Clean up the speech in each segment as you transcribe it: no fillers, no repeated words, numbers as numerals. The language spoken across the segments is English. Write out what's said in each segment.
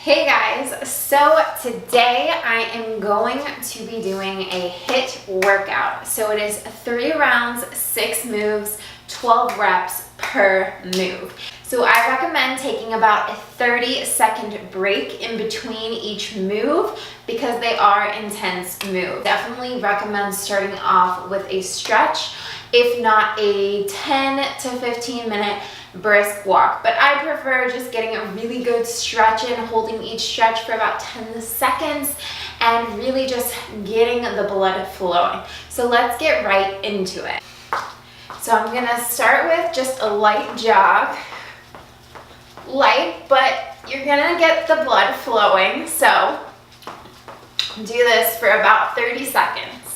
Hey guys, so today I am going to be doing a HITT workout. So it is 3 rounds, 6 moves, 12 reps per move. So I recommend taking about a 30-second break in between each move because they are intense moves. Definitely recommend starting off with a stretch, if not a 10 to 15 minute brisk walk, but I prefer just getting a really good stretch in, holding each stretch for about 10 seconds and really just getting the blood flowing. So let's get right into it. So I'm gonna start with just a light jog. Light, but you're gonna get the blood flowing, so do this for about 30 seconds.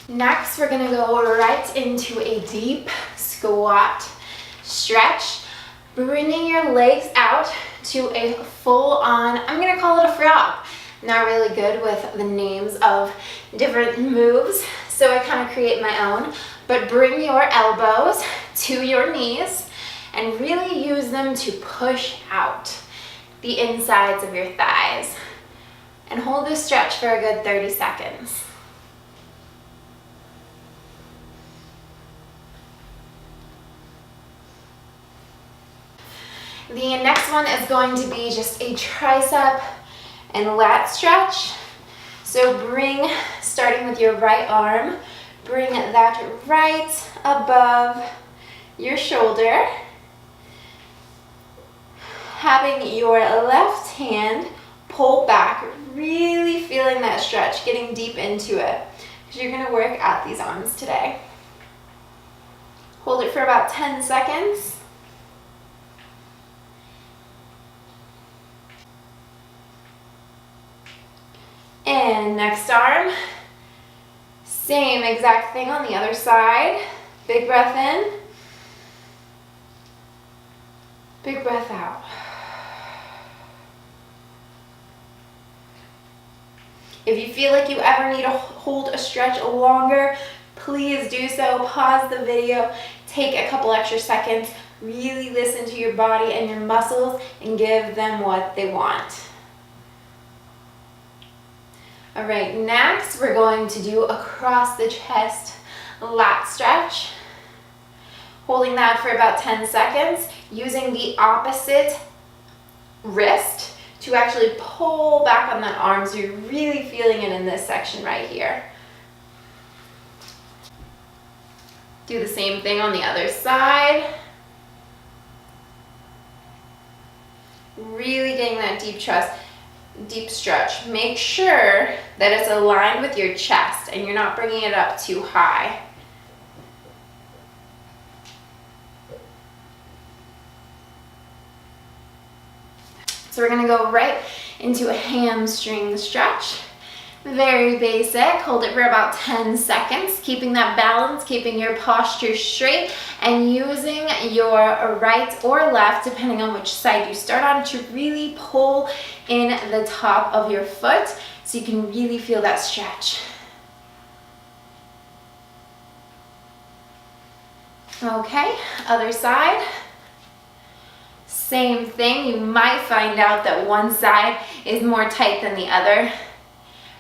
Next, we're gonna go right into a deep squat stretch, bringing your legs out to a full-on, I'm gonna call it a frog. Not really good with the names of different moves, so I kind of create my own, but bring your elbows to your knees and really use them to push out the insides of your thighs. And hold this stretch for a good 30 seconds. The next one is going to be just a tricep and lat stretch. So starting with your right arm, bring that right above your shoulder. Having your left hand pull back, really feeling that stretch, getting deep into it, because you're gonna work out these arms today. Hold it for about 10 seconds. And next arm, same exact thing on the other side. Big breath in, big breath out. If you feel like you ever need to hold a stretch longer, please do so. Pause the video, take a couple extra seconds, really listen to your body and your muscles and give them what they want. All right, next we're going to do across the chest lat stretch. Holding that for about 10 seconds, using the opposite wrist to actually pull back on that arm, so you're really feeling it in this section right here. Do the same thing on the other side. Really getting that deep stretch. Make sure that it's aligned with your chest and you're not bringing it up too high. So we're gonna go right into a hamstring stretch. Very basic. Hold it for about 10 seconds, keeping that balance, keeping your posture straight, and using your right or left, depending on which side you start on, to really pull in the top of your foot so you can really feel that stretch. Okay, other side. Same thing. You might find out that one side is more tight than the other.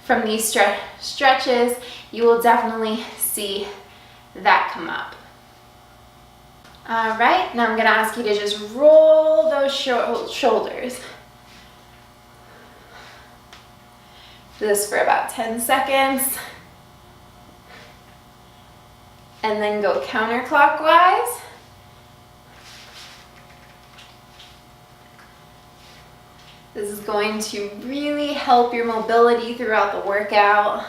From these stretches, you will definitely see that come up. All right, now I'm gonna ask you to just roll those shoulders. Do this for about 10 seconds. And then go counterclockwise. This is going to really help your mobility throughout the workout.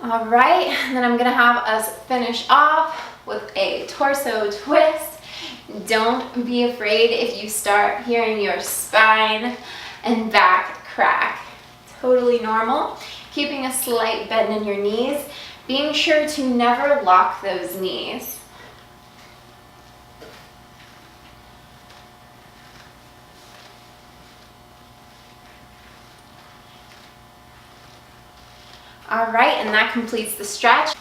All right, and then I'm gonna have us finish off with a torso twist. Don't be afraid if you start hearing your spine and back crack. Totally normal. Keeping a slight bend in your knees, being sure to never lock those knees. All right, and that completes the stretch.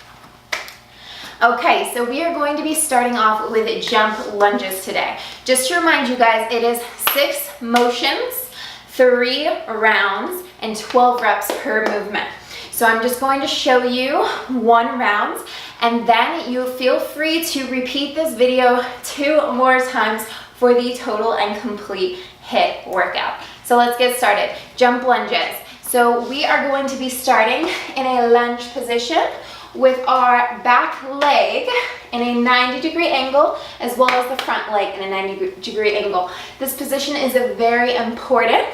Okay, so we are going to be starting off with jump lunges today. Just to remind you guys, it is 6 motions, 3 rounds, and 12 reps per movement. So I'm just going to show you 1 round, and then you feel free to repeat this video 2 more times for the total and complete HITT workout. So let's get started. Jump lunges. So we are going to be starting in a lunge position with our back leg in a 90-degree angle, as well as the front leg in a 90-degree angle. This position is very important,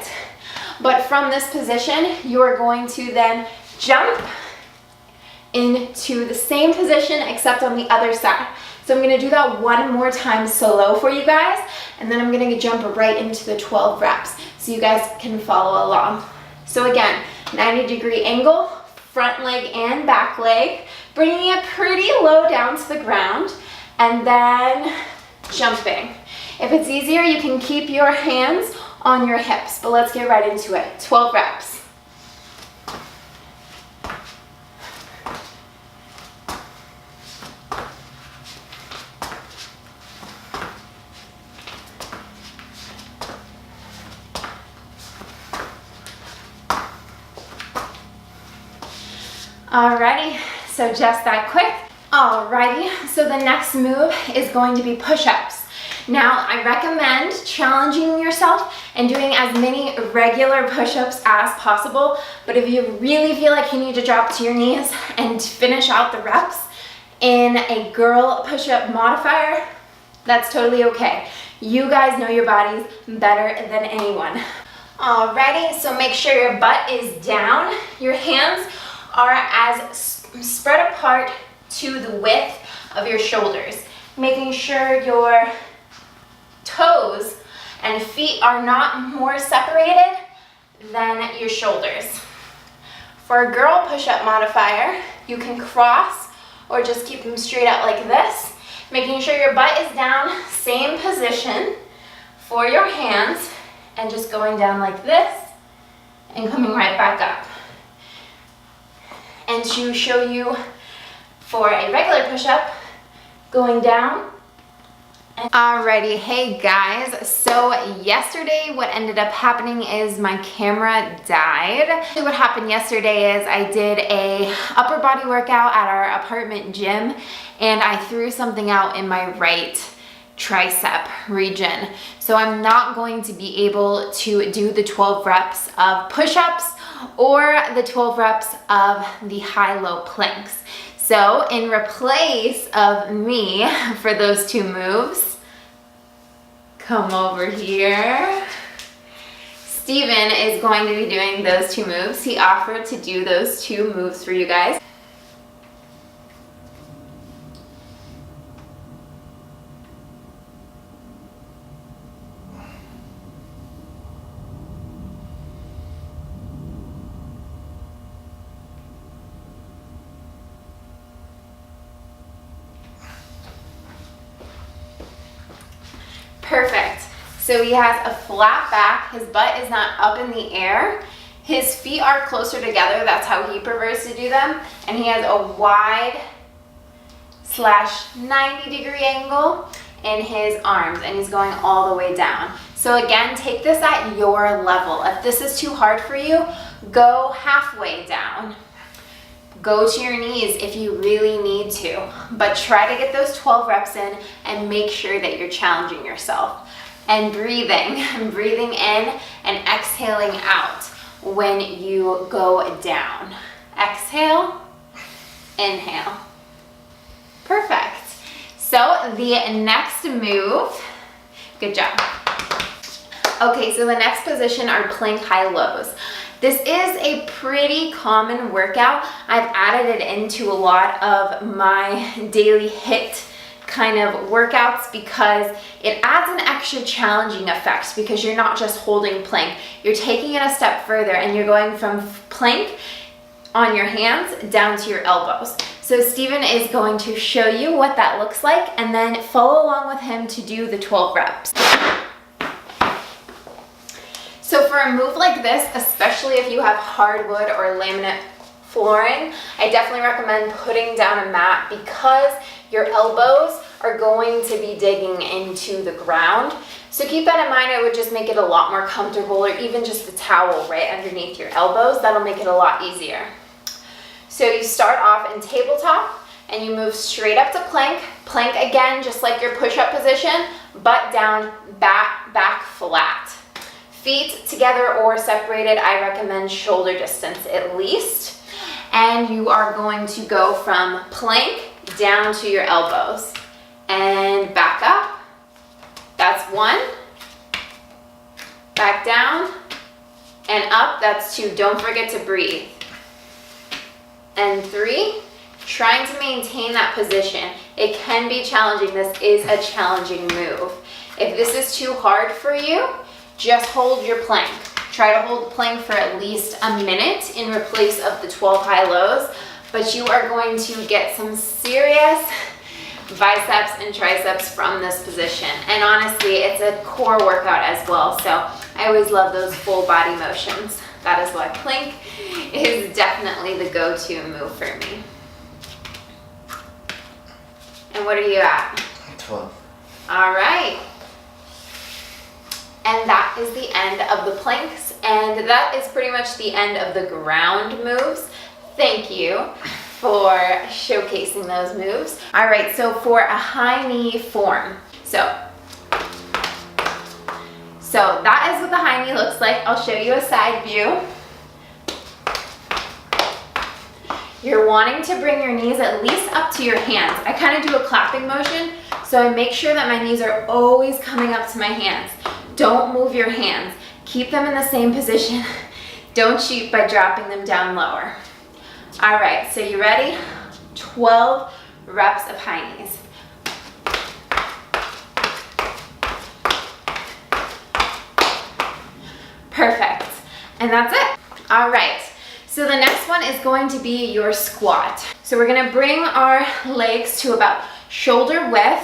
but from this position, you are going to then jump into the same position except on the other side. So I'm going to do that 1 more time solo for you guys, and then I'm going to jump right into the 12 reps so you guys can follow along. So again, 90-degree angle, front leg and back leg, bringing it pretty low down to the ground, and then jumping. If it's easier, you can keep your hands on your hips, but let's get right into it. 12 reps. Alrighty, so just that quick. Alrighty, so the next move is going to be push-ups. Now, I recommend challenging yourself and doing as many regular push-ups as possible, but if you really feel like you need to drop to your knees and finish out the reps in a girl push-up modifier, that's totally okay. You guys know your bodies better than anyone. Alrighty, so make sure your butt is down, your hands are as spread apart to the width of your shoulders, making sure your toes and feet are not more separated than your shoulders. For a girl push-up modifier, you can cross or just keep them straight out like this, making sure your butt is down, same position for your hands, and just going down like this and coming right back up. And to show you for a regular push-up, going down. Alrighty, hey guys, so yesterday what ended up happening is my camera died. What happened yesterday is I did a upper body workout at our apartment gym, and I threw something out in my right tricep region. So I'm not going to be able to do the 12 reps of push-ups or the 12 reps of the high-low planks. So in replace of me for those 2 moves, come over here. Steven is going to be doing those 2 moves. He offered to do those 2 moves for you guys. Perfect. So he has a flat back, his butt is not up in the air, his feet are closer together, that's how he prefers to do them, and he has a wide / 90-degree angle in his arms, and he's going all the way down. So again, take this at your level. If this is too hard for you, go halfway down. Go to your knees if you really need to, but try to get those 12 reps in and make sure that you're challenging yourself. And breathing in and exhaling out when you go down. Exhale, inhale. Perfect. So the next move, good job. Okay, so the next position are plank high-lows. This is a pretty common workout. I've added it into a lot of my daily HITT kind of workouts because it adds an extra challenging effect because you're not just holding plank. You're taking it a step further and you're going from plank on your hands down to your elbows. So Steven is going to show you what that looks like and then follow along with him to do the 12 reps. So for a move like this, especially if you have hardwood or laminate flooring, I definitely recommend putting down a mat because your elbows are going to be digging into the ground. So keep that in mind. It would just make it a lot more comfortable, or even just a towel right underneath your elbows. That'll make it a lot easier. So you start off in tabletop and you move straight up to plank. Plank again, just like your push-up position, butt down, back flat. Feet together or separated, I recommend shoulder distance at least. And you are going to go from plank down to your elbows and back up. That's 1. Back down and up, that's 2. Don't forget to breathe. And 3, trying to maintain that position. It can be challenging. This is a challenging move. If this is too hard for you, just hold your plank. Try to hold the plank for at least a minute in replace of the 12 high-lows, but you are going to get some serious biceps and triceps from this position. And honestly, it's a core workout as well, so I always love those full body motions. That is why plank is definitely the go-to move for me. And what are you at? 12. All right. And that is the end of the planks, and that is pretty much the end of the ground moves. Thank you for showcasing those moves. All right, so for a high knee form. So that is what the high knee looks like. I'll show you a side view. You're wanting to bring your knees at least up to your hands. I kind of do a clapping motion, so I make sure that my knees are always coming up to my hands. Don't move your hands. Keep them in the same position. Don't cheat by dropping them down lower. All right, so you ready? 12 reps of high knees. Perfect, and that's it. All right, so the next one is going to be your squat. So we're gonna bring our legs to about shoulder width,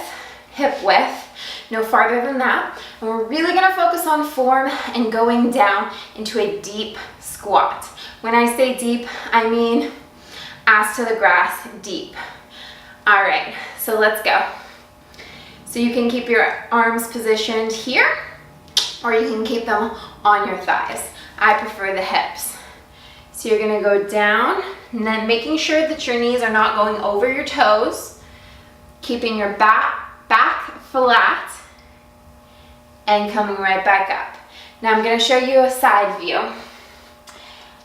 hip width, no farther than that. And we're really gonna focus on form and going down into a deep squat. When I say deep, I mean ass to the grass deep. All right, so let's go. So you can keep your arms positioned here, or you can keep them on your thighs. I prefer the hips. So you're gonna go down, and then making sure that your knees are not going over your toes, keeping your back flat, and coming right back up. Now I'm gonna show you a side view.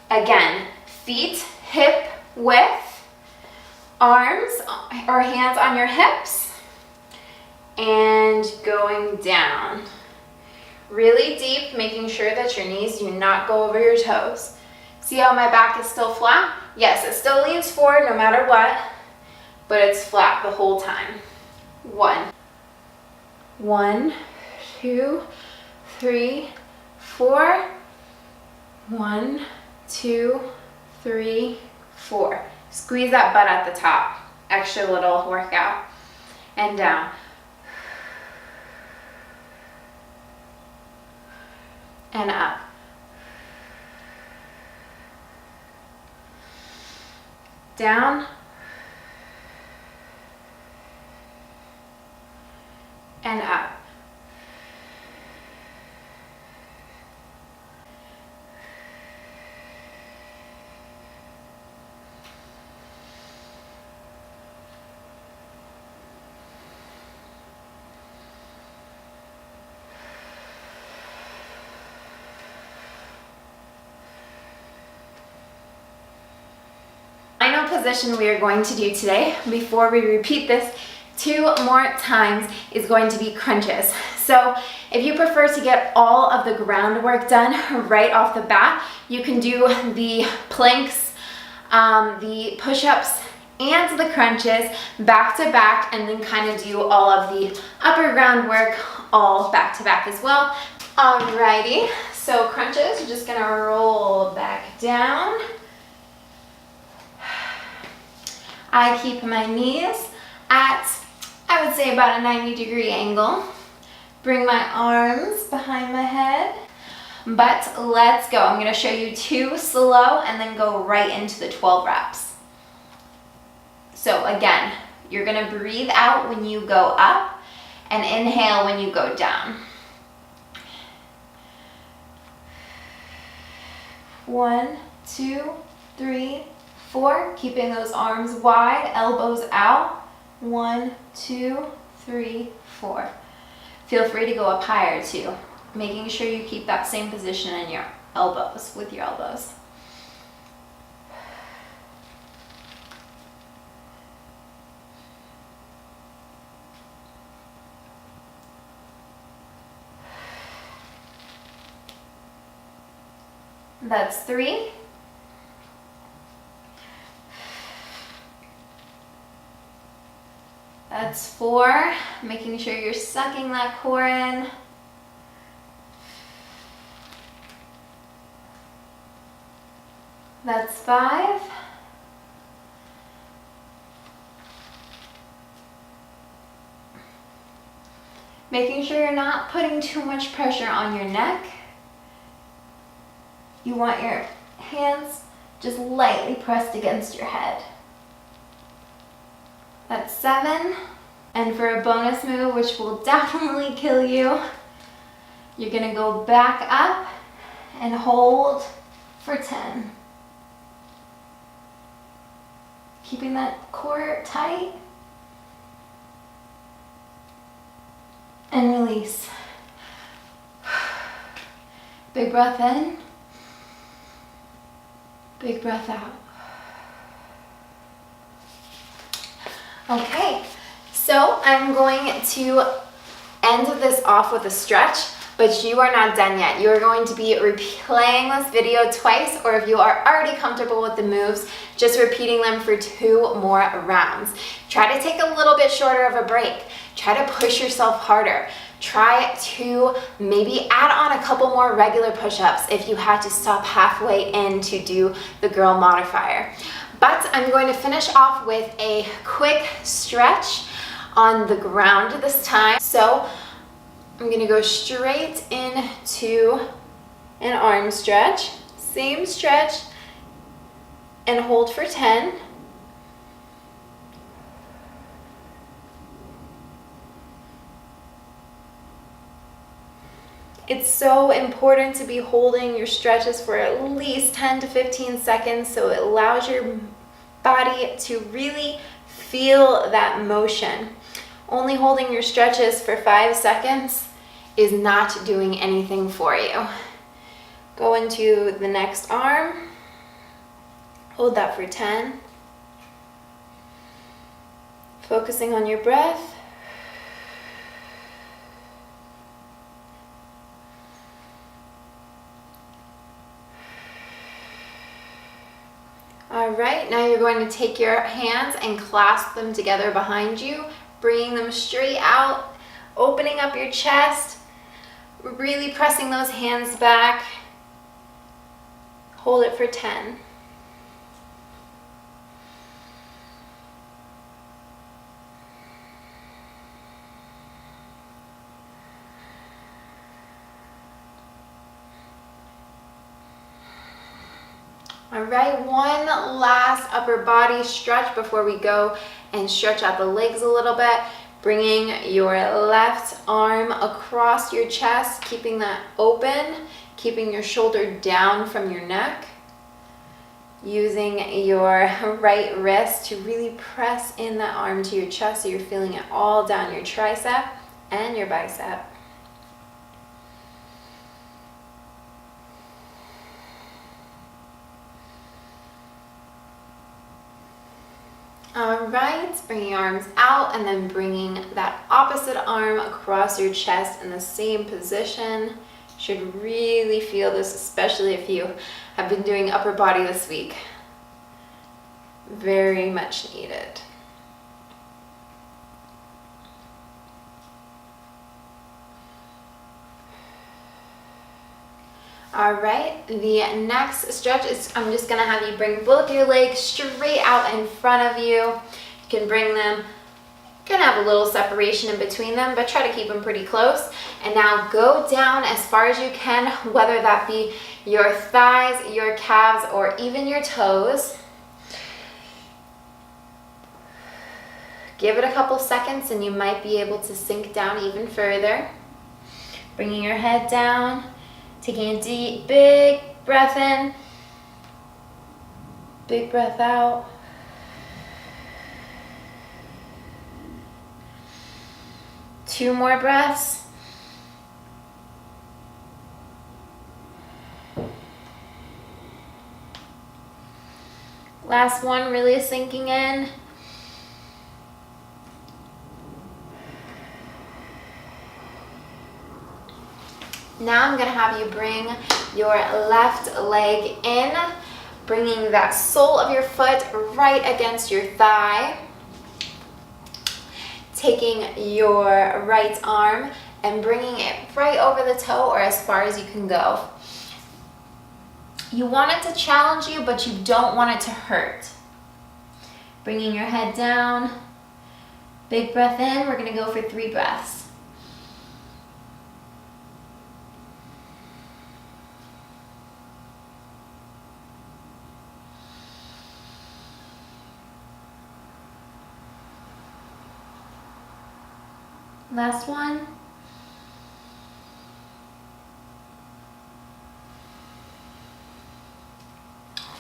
Again, feet hip width, arms or hands on your hips, and going down. Really deep, making sure that your knees do not go over your toes. See how my back is still flat? Yes, it still leans forward no matter what, but it's flat the whole time. 1, 2, 3, 4. 1, 2, 3, 4. Squeeze that butt at the top. Extra little workout. And down. And up. Down. And up. Final position we are going to do today before we repeat this 2 more times is going to be crunches. So if you prefer to get all of the groundwork done right off the bat, you can do the planks, the push-ups, and the crunches back to back, and then kind of do all of the upper groundwork all back to back as well. Alrighty, so crunches, you're just gonna roll back down. I keep my knees at, I would say, about a 90-degree angle. Bring my arms behind my head. but let's go. I'm gonna show you 2 slow and then go right into the 12 reps. So again, you're gonna breathe out when you go up and inhale when you go down. 1, 2, 3, 4. Keeping those arms wide, elbows out. 1, 2, 3, 4. Feel free to go up higher too, making sure you keep that same position in your elbows, with your elbows. That's 3. That's 4. Making sure you're sucking that core in. That's 5. Making sure you're not putting too much pressure on your neck. You want your hands just lightly pressed against your head. That's 7. And for a bonus move, which will definitely kill you, you're gonna go back up and hold for 10. Keeping that core tight. And release. Big breath in. Big breath out. Okay, so I'm going to end this off with a stretch, but you are not done yet. You are going to be replaying this video twice, or if you are already comfortable with the moves, just repeating them for 2 more rounds. Try to take a little bit shorter of a break. Try to push yourself harder. Try to maybe add on a couple more regular push-ups if you had to stop halfway in to do the girl modifier. But I'm going to finish off with a quick stretch on the ground this time. So I'm gonna go straight into an arm stretch, same stretch, and hold for 10. It's so important to be holding your stretches for at least 10 to 15 seconds so it allows your body to really feel that motion. Only holding your stretches for 5 seconds is not doing anything for you. Go into the next arm. Hold that for 10. Focusing on your breath. All right, now you're going to take your hands and clasp them together behind you, bringing them straight out, opening up your chest, really pressing those hands back. Hold it for 10. All right, one last upper body stretch before we go and stretch out the legs a little bit. Bringing your left arm across your chest, keeping that open, keeping your shoulder down from your neck. Using your right wrist to really press in that arm to your chest so you're feeling it all down your tricep and your bicep. All right, bringing your arms out and then bringing that opposite arm across your chest in the same position. Should really feel this, especially if you have been doing upper body this week. Very much needed. All right, the next stretch is, I'm just gonna have you bring both your legs straight out in front of you. You can bring them Gonna have a little separation in between them, but try to keep them pretty close. And now go down as far as you can, whether that be your thighs, your calves, or even your toes. Give it a couple seconds and you might be able to sink down even further. Bringing your head down, taking a deep, big breath in, big breath out. Two more breaths. Last one, really sinking in. Now I'm going to have you bring your left leg in, bringing that sole of your foot right against your thigh. Taking your right arm and bringing it right over the toe or as far as you can go. You want it to challenge you, but you don't want it to hurt. Bringing your head down, big breath in. We're going to go for 3 breaths. Last one.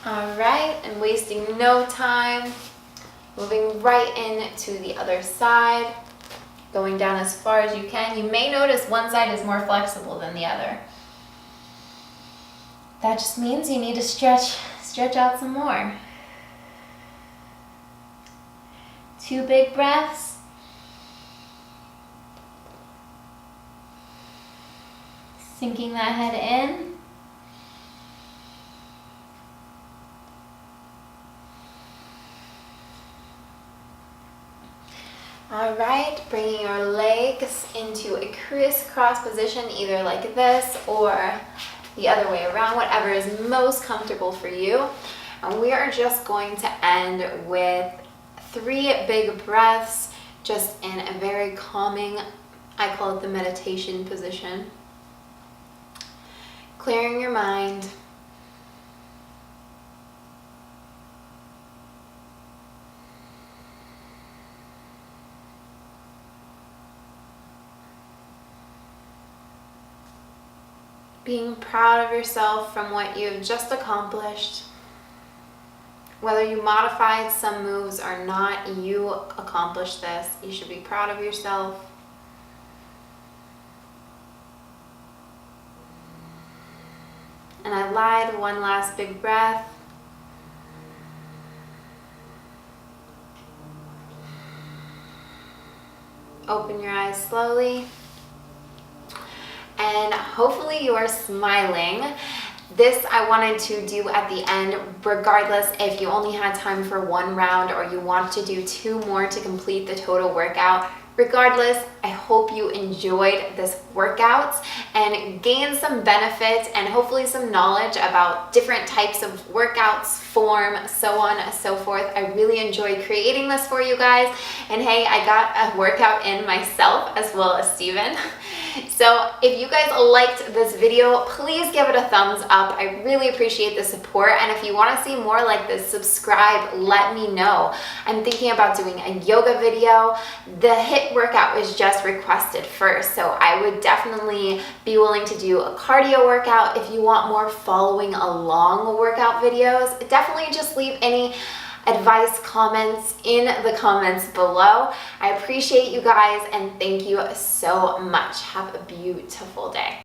All right, and wasting no time. Moving right into the other side. Going down as far as you can. You may notice one side is more flexible than the other. That just means you need to stretch out some more. 2 big breaths. Sinking that head in. All right, bringing your legs into a crisscross position, either like this or the other way around, whatever is most comfortable for you. And we are just going to end with 3 big breaths, just in a very calming, I call it the meditation position. Clearing your mind. Being proud of yourself from what you've just accomplished. Whether you modified some moves or not, you accomplished this. You should be proud of yourself. And I lied, 1 last big breath. Open your eyes slowly. And hopefully you are smiling. This I wanted to do at the end, regardless if you only had time for 1 round or you want to do 2 more to complete the total workout. Regardless, I hope you enjoyed this workout and gained some benefit and hopefully some knowledge about different types of workouts, form, so on and so forth. I really enjoyed creating this for you guys. And hey, I got a workout in myself as well as Steven. So if you guys liked this video, please give it a thumbs up. I really appreciate the support. And if you want to see more like this, subscribe, let me know. I'm thinking about doing a yoga video. The HITT workout was just requested first, so I would definitely be willing to do a cardio workout. If you want more following along workout videos, definitely just leave any advice, comments in the comments below. I appreciate you guys and thank you so much. Have a beautiful day.